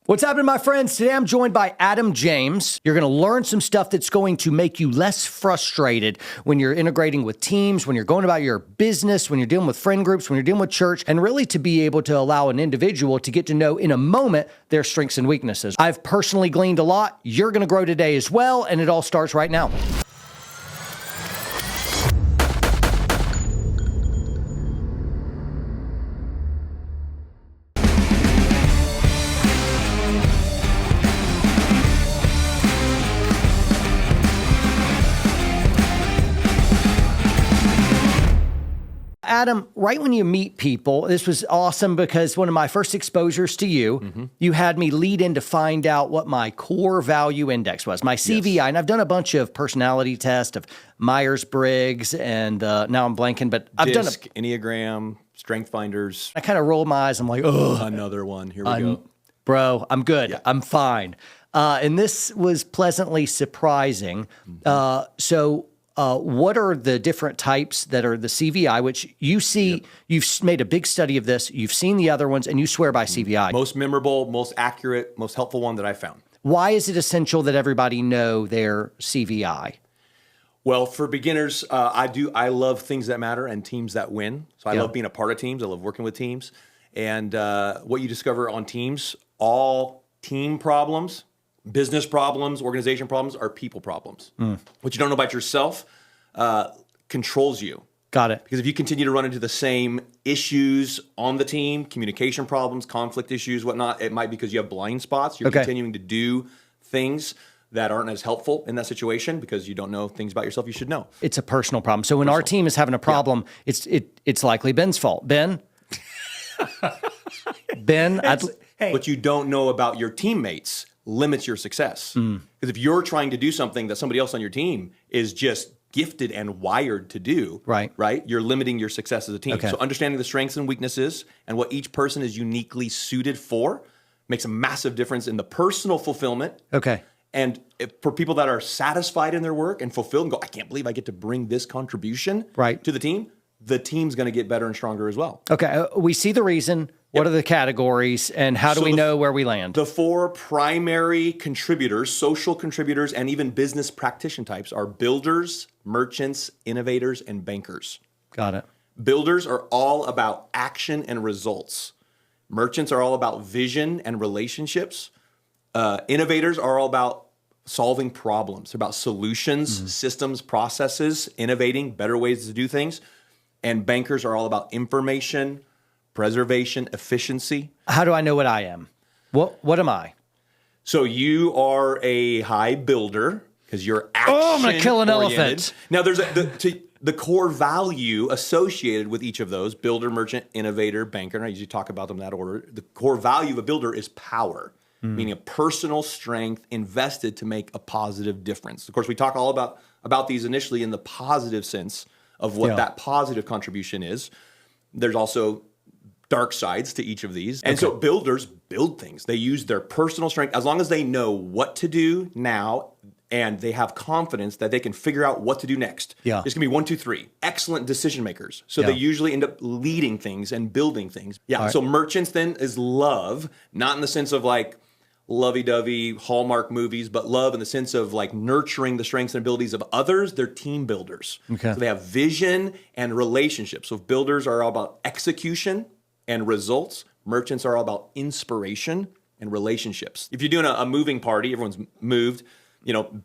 What's happening, my friends? Today I'm joined by Adam James. You're going to learn some stuff that's going to make you less frustrated when you're integrating with teams, when you're going about your business, when you're dealing with friend groups, when you're dealing with church, and really to be able to allow an individual to get to know in a moment their strengths and weaknesses. I've personally gleaned a lot. You're going to grow today as well, and it all starts right now. Adam, right when you meet people, this was awesome because one of my first exposures to you, you had me lead in to find out what my core value index was, my CVI. Yes. And I've done a bunch of personality tests of Myers-Briggs and now I'm blanking, but I've done Enneagram, Strength Finders. I kind of roll my eyes. I'm like, oh, another one. Here we go. Bro, I'm good. Yeah. I'm fine. And this was pleasantly surprising. What are the different types that are the CVI, which you see, You've made a big study of this, you've seen the other ones, and you swear by CVI. Most memorable, most accurate, most helpful one that I found. Why is it essential that everybody know their CVI? Well, for beginners, I love things that matter and teams that win. So I love being a part of teams. I love working with teams. And what you discover on teams, all team problems, business problems, organization problems are people problems. What you don't know about yourself controls you. Got it. Because if you continue to run into the same issues on the team, communication problems, conflict issues, whatnot, it might be because you have blind spots. You're continuing to do things that aren't as helpful in that situation because you don't know things about yourself you should know. It's a personal problem. So when our team is having a problem, it's likely Ben's fault. Ben? What you don't know about your teammates limits your success. Because if you're trying to do something that somebody else on your team is just gifted and wired to do, right? You're limiting your success as a team. Okay. So understanding the strengths and weaknesses and what each person is uniquely suited for makes a massive difference in the personal fulfillment. Okay. And for people that are satisfied in their work and fulfilled and go, I can't believe I get to bring this contribution to the team's going to get better and stronger as well. Okay. We see the reason. What are the categories, and how do we know where we land? The four primary contributors, social contributors, and even business practitioner types are builders, merchants, innovators, and bankers. Got it. Builders are all about action and results. Merchants are all about vision and relationships. Innovators are all about solving problems. They're about solutions, systems, processes, innovating, better ways to do things. And bankers are all about information, preservation, efficiency. How do I know what I am? What am I? So you are a high builder because you're action oriented. Oh, I'm going to kill an elephant. Now, there's the core value associated with each of those, builder, merchant, innovator, banker, and I usually talk about them in that order. The core value of a builder is power, meaning a personal strength invested to make a positive difference. Of course, we talk all about these initially in the positive sense of what that positive contribution is. There's also dark sides to each of these. And so builders build things. They use their personal strength as long as they know what to do now and they have confidence that they can figure out what to do next. It's going to be 1, 2, 3. Excellent decision makers. So they usually end up leading things and building things. So merchants then is love, not in the sense of like lovey-dovey Hallmark movies, but love in the sense of like nurturing the strengths and abilities of others. They're team builders. So they have vision and relationships. So builders are all about execution and results. Merchants are all about inspiration and relationships. If you're doing a moving party, everyone's moved,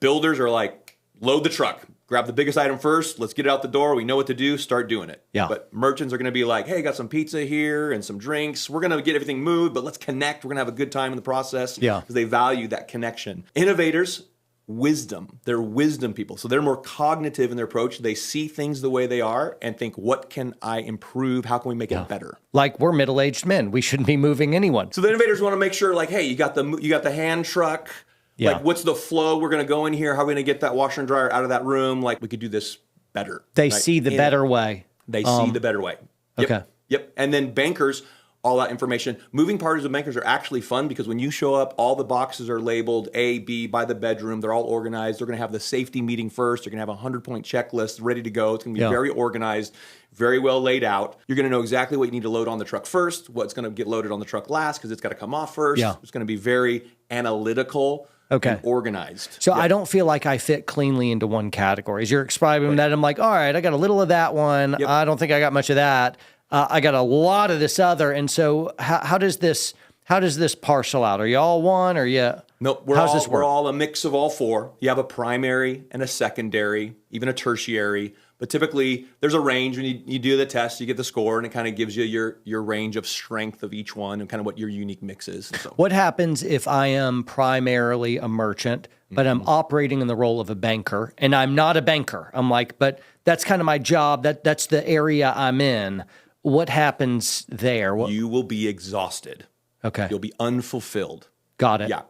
builders are like, load the truck, grab the biggest item first, let's get it out the door, we know what to do, start doing it. But merchants are gonna be like, hey, got some pizza here and some drinks, we're gonna get everything moved, but let's connect, we're gonna have a good time in the process. Because they value that connection. Innovators, wisdom. They're wisdom people. So they're more cognitive in their approach. They see things the way they are and think, what can I improve? How can we make it better? Like we're middle-aged men. We shouldn't be moving anyone. So the innovators want to make sure like, hey, you got the hand truck. Like what's the flow? We're going to go in here. How are we going to get that washer and dryer out of that room? Like we could do this better. They see the better way. They see the better way. Okay. Yep. And then bankers all that information. Moving parties of bankers are actually fun because when you show up, all the boxes are labeled A, B by the bedroom. They're all organized. They're going to have the safety meeting first. They're going to have a 100-point checklist ready to go. It's going to be very organized, very well laid out. You're going to know exactly what you need to load on the truck first, what's going to get loaded on the truck last because it's got to come off first. It's going to be very analytical and organized. So I don't feel like I fit cleanly into one category. As you're describing that, I'm like, all right, I got a little of that one. I don't think I got much of that. I got a lot of this other. And so how does this parcel out? Are you all one or Nope, we're all a mix of all four. You have a primary and a secondary, even a tertiary. But typically, there's a range. When you do the test, you get the score, and it kind of gives you your range of strength of each one and kind of what your unique mix is. So. What happens if I am primarily a merchant, but I'm operating in the role of a banker, and I'm not a banker? I'm like, but that's kind of my job. That's the area I'm in. What happens there? You will be exhausted. Okay. You'll be unfulfilled. Got it. Yeah.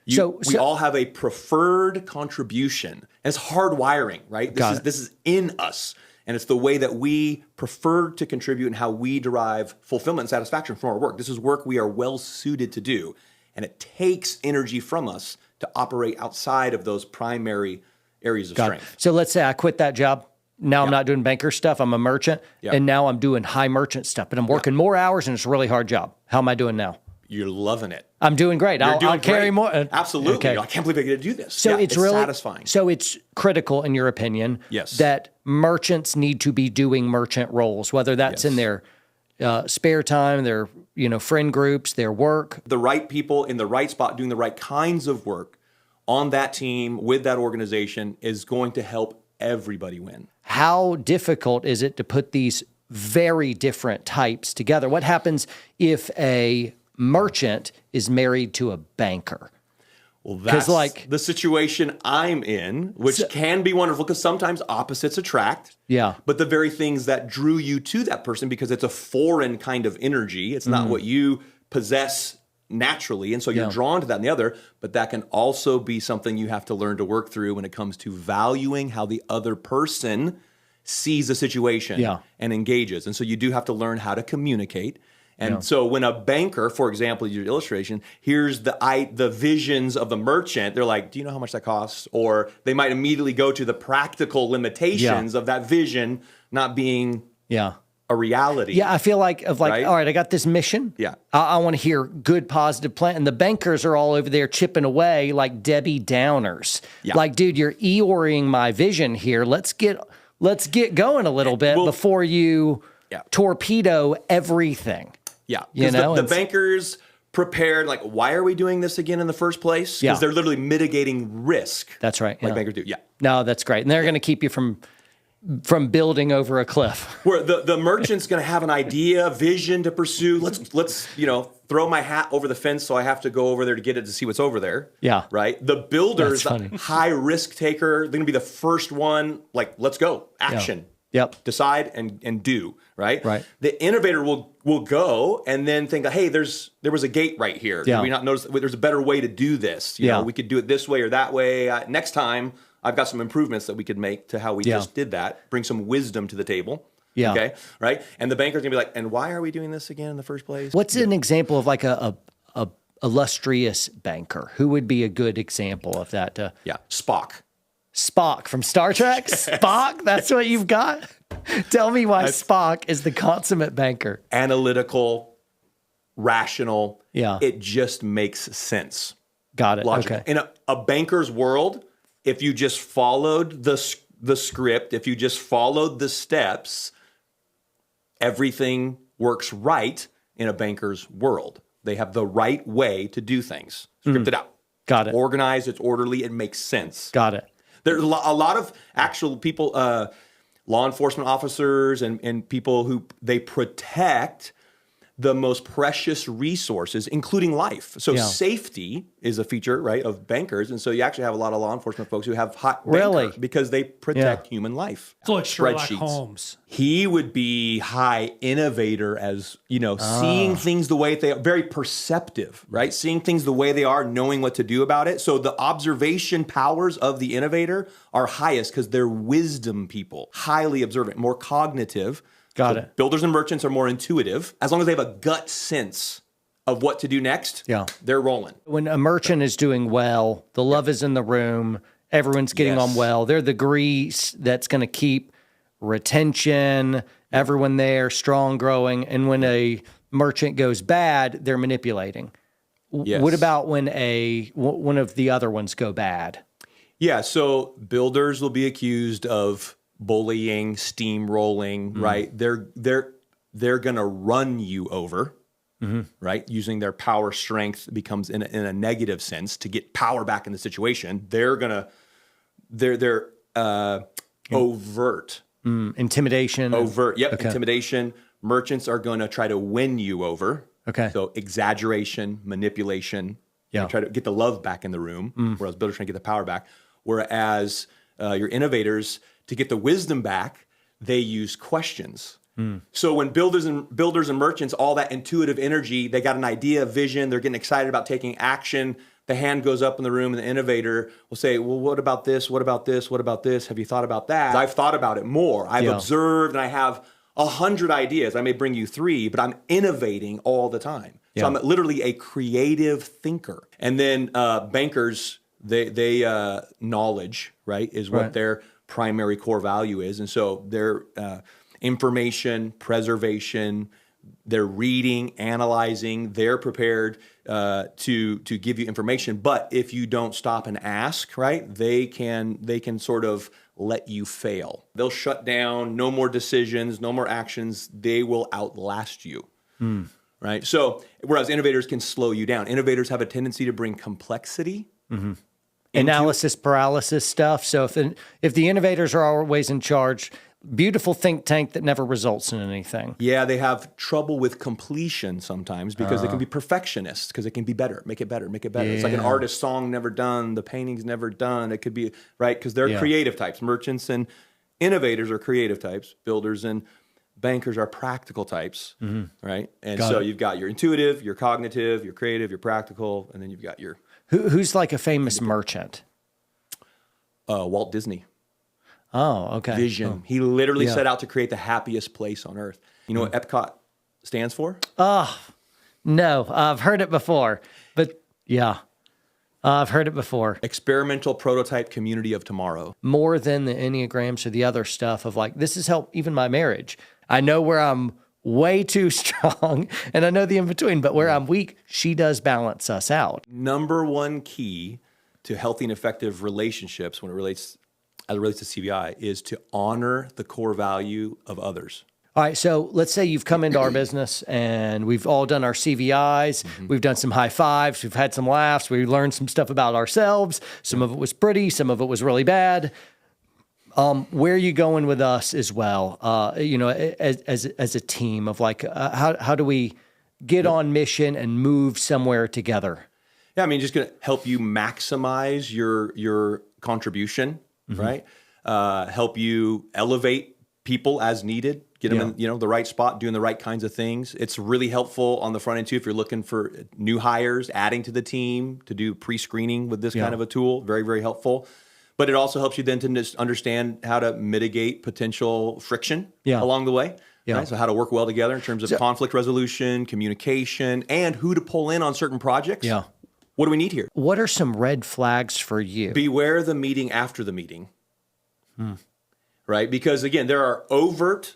We So all have a preferred contribution. And it's hardwiring, right? This is in us. And it's the way that we prefer to contribute and how we derive fulfillment and satisfaction from our work. This is work we are well suited to do. And it takes energy from us to operate outside of those primary areas of strength. So let's say I quit that job. Now I'm not doing banker stuff. I'm a merchant. And now I'm doing high merchant stuff. But I'm working more hours and it's a really hard job. How am I doing now? You're loving it. I'm doing great. I'll carry more. Absolutely. Okay. I can't believe I get to do this. So it's really satisfying. So it's critical, in your opinion, that merchants need to be doing merchant roles, whether that's in their spare time, their friend groups, their work. The right people in the right spot doing the right kinds of work on that team with that organization is going to help everybody win. How difficult is it to put these very different types together? What happens if a merchant is married to a banker? Well, that's the situation I'm in, which can be wonderful because sometimes opposites attract. Yeah. But the very things that drew you to that person, because it's a foreign kind of energy, it's not what you possess naturally, and so you're drawn to that and the other, but that can also be something you have to learn to work through when it comes to valuing how the other person sees a situation and engages. And so you do have to learn how to communicate. And so when a banker, for example, your illustration, here's the visions of the merchant, they're like, do you know how much that costs? Or they might immediately go to the practical limitations of that vision not being a reality. Yeah, I feel like, right? All right, I got this mission. Yeah. I want to hear good, positive plan. And the bankers are all over there chipping away like Debbie Downers. Yeah. Like, dude, you're Eeyoreing my vision here. Let's get going a little bit before you torpedo everything. Yeah, because the bankers prepared, like, why are we doing this again in the first place? Because they're literally mitigating risk. That's right. Like bankers do, No, that's great. And they're going to keep you from building over a cliff. Where the merchant's going to have an idea, vision to pursue. Let's throw my hat over the fence so I have to go over there to get it to see what's over there. Yeah. Right? The builder's the high risk taker. They're going to be the first one, like, let's go, action. Yep. Decide and do, right? Right. The innovator will go and then think, hey, there was a gate right here. Yeah. Did we not notice there's a better way to do this? You know, we could do it this way or that way. Next time, I've got some improvements that we could make to how we just did that. Bring some wisdom to the table. Yeah. Okay. Right. And the banker's gonna be like, and why are we doing this again in the first place? What's an example of like a illustrious banker? Who would be a good example of that? Spock. Spock from Star Trek? Spock? That's what you've got? Tell me why Spock is the consummate banker. Analytical, rational. Yeah. It just makes sense. Got it. Logical. Okay. In a banker's world, if you just followed the script, if you just followed the steps, everything works right in a banker's world. They have the right way to do things. Scripted out. Got it. Organized, it's orderly, it makes sense. Got it. There's a lot of actual people, law enforcement officers and people who they protect the most precious resources, including life. So safety is a feature, right, of bankers. And so you actually have a lot of law enforcement folks who have hot banker because they protect human life. So like Sherlock Holmes. He would be high innovator as, seeing things the way they are, very perceptive, right? Seeing things the way they are, knowing what to do about it. So the observation powers of the innovator are highest because they're wisdom people, highly observant, more cognitive. Got it. Builders and merchants are more intuitive. As long as they have a gut sense of what to do next, they're rolling. When a merchant is doing well, the love is in the room, everyone's getting on well. They're the grease that's going to keep retention, everyone there, strong growing. And when a merchant goes bad, they're manipulating. Yes. What about when one of the other ones go bad? Yeah, so builders will be accused of bullying, steamrolling, right? They're going to run you over. Right? Using their power strength becomes in a negative sense to get power back in the situation. They're overt. Intimidation. Overt. Yep. Okay. Intimidation. Merchants are going to try to win you over. Okay. So exaggeration, manipulation. Yeah. Try to get the love back in the room, whereas builders trying to get the power back. Whereas your innovators, to get the wisdom back, they use questions. So when builders and merchants, all that intuitive energy, they got an idea, vision, they're getting excited about taking action. The hand goes up in the room and the innovator will say, well, what about this? What about this? What about this? Have you thought about that? I've thought about it more. I've observed and I have 100 ideas. I may bring you 3, but I'm innovating all the time. So I'm literally a creative thinker. And then bankers, they knowledge, right, is what their primary core value is. And so they're information, preservation, they're reading, analyzing, they're prepared to give you information. But if you don't stop and ask, right, they can sort of let you fail. They'll shut down, no more decisions, no more actions. They will outlast you, right? So whereas innovators can slow you down. Innovators have a tendency to bring complexity. Analysis paralysis stuff. So if the innovators are always in charge, beautiful think tank that never results in anything. Yeah, they have trouble with completion sometimes because they can be perfectionists because it can be better, make it better, make it better. It's like an artist's song never done, the painting's never done. It could be, right? Because they're creative types. Merchants and innovators are creative types. Builders and bankers are practical types, right? And so you've got your intuitive, your cognitive, your creative, your practical, and then you've got your... Who's like a famous merchant? Walt Disney. Oh, okay. Vision. Oh. He literally set out to create the happiest place on earth. You know what Epcot stands for? No, I've heard it before, but I've heard it before. Experimental Prototype Community of Tomorrow. More than the Enneagrams or the other stuff of like, this has helped even my marriage. I know where I'm way too strong and I know the in-between, but where I'm weak, she does balance us out. Number one key to healthy and effective relationships as it relates to CVI is to honor the core value of others. All right, so let's say you've come into our business and we've all done our CVIs. We've done some high fives. We've had some laughs. We learned some stuff about ourselves. Some of it was pretty. Some of it was really bad. Where are you going with us as well? As a team of like, how do we get on mission and move somewhere together? Yeah, I mean, just going to help you maximize your contribution, right? Help you elevate people as needed, get them in the right spot, doing the right kinds of things. It's really helpful on the front end too if you're looking for new hires, adding to the team to do pre-screening with this kind of a tool. Very, very helpful. But it also helps you then to just understand how to mitigate potential friction along the way. Right? So how to work well together in terms of conflict resolution, communication, and who to pull in on certain projects. Yeah. What do we need here? What are some red flags for you? Beware the meeting after the meeting. Right? Because again, there are overt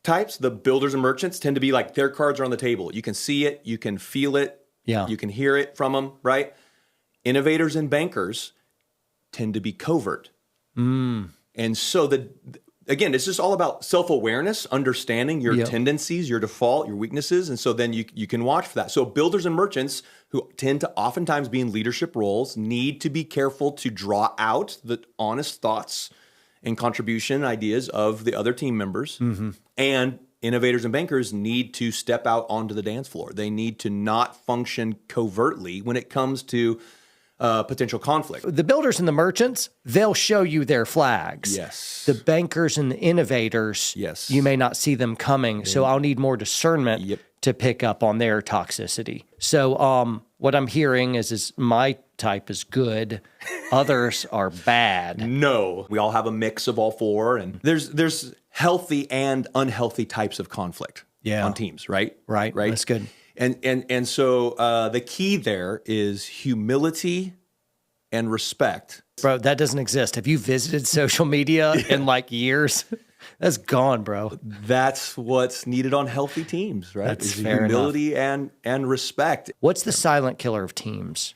types. The builders and merchants tend to be like their cards are on the table. You can see it. You can feel it. You can hear it from them, right? Innovators and bankers tend to be covert. And so again, it's just all about self-awareness, understanding your tendencies, your default, your weaknesses. And so then you can watch for that. So builders and merchants who tend to oftentimes be in leadership roles need to be careful to draw out the honest thoughts and contribution ideas of the other team members. And innovators and bankers need to step out onto the dance floor. They need to not function covertly when it comes to potential conflict. The builders and the merchants, they'll show you their flags. Yes. The bankers and the innovators, you may not see them coming. So I'll need more discernment to pick up on their toxicity. So what I'm hearing is my type is good, others are bad. No, we all have a mix of all four, and there's healthy and unhealthy types of conflict Yeah. on teams, right? Right. That's good. And so the key there is humility and respect. Bro, that doesn't exist. Have you visited social media in like years? That's gone, bro. That's what's needed on healthy teams, right? That's Is fair humility and respect. What's the silent killer of teams?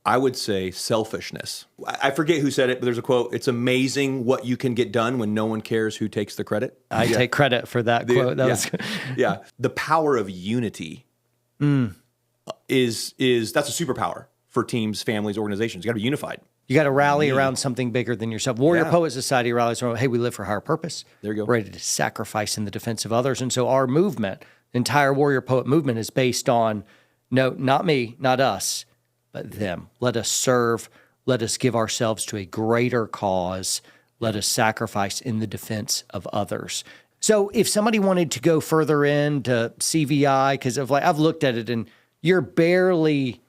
I would say selfishness. I forget who said it, but there's a quote. It's amazing what you can get done when no one cares who takes the credit. I take credit for that quote. That was Yeah. The power of unity is that's a superpower for teams, families, organizations. You got to be unified. You got to rally around something bigger than yourself. Warrior Yeah. Poet Society rallies around, hey, we live for a higher purpose. There you go. Ready to sacrifice in the defense of others. And so our movement, the entire Warrior Poet movement, is based on, no, not me, not us, but them. Let us serve. Let us give ourselves to a greater cause. Let us sacrifice in the defense of others. So if somebody wanted to go further into CVI, because I've looked at it and you're barely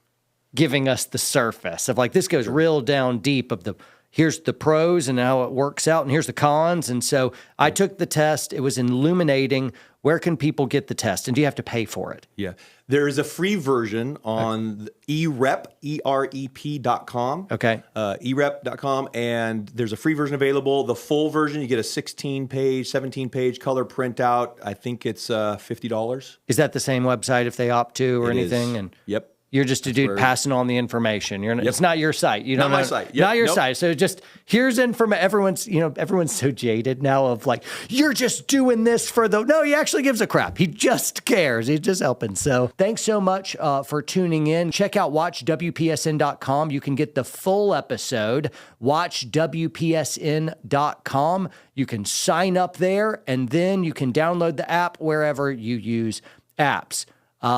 giving us the surface of like, this goes real down deep of here's the pros and how it works out, and here's the cons. And so I took the test. It was illuminating. Where can people get the test? And do you have to pay for it? Yeah. There is a free version on erep, EREP.com. Okay. erep.com, and there's a free version available. The full version, you get a 16-page, 17-page color printout. I think it's $50. Is that the same website if they opt to or It anything? is. And Yep. you're just a dude passing on the information. It's not your site. You Not don't my know- site. Yep. Not your Nope. site. So just here's information. Everyone's so jaded now of like, you're just doing this for no, he actually gives a crap. He just cares. He's just helping. So thanks so much for tuning in. Check out watchwpsn.com. You can get the full episode. Watchwpsn.com. You can sign up there and then you can download the app wherever you use apps.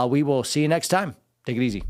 We will see you next time. Take it easy.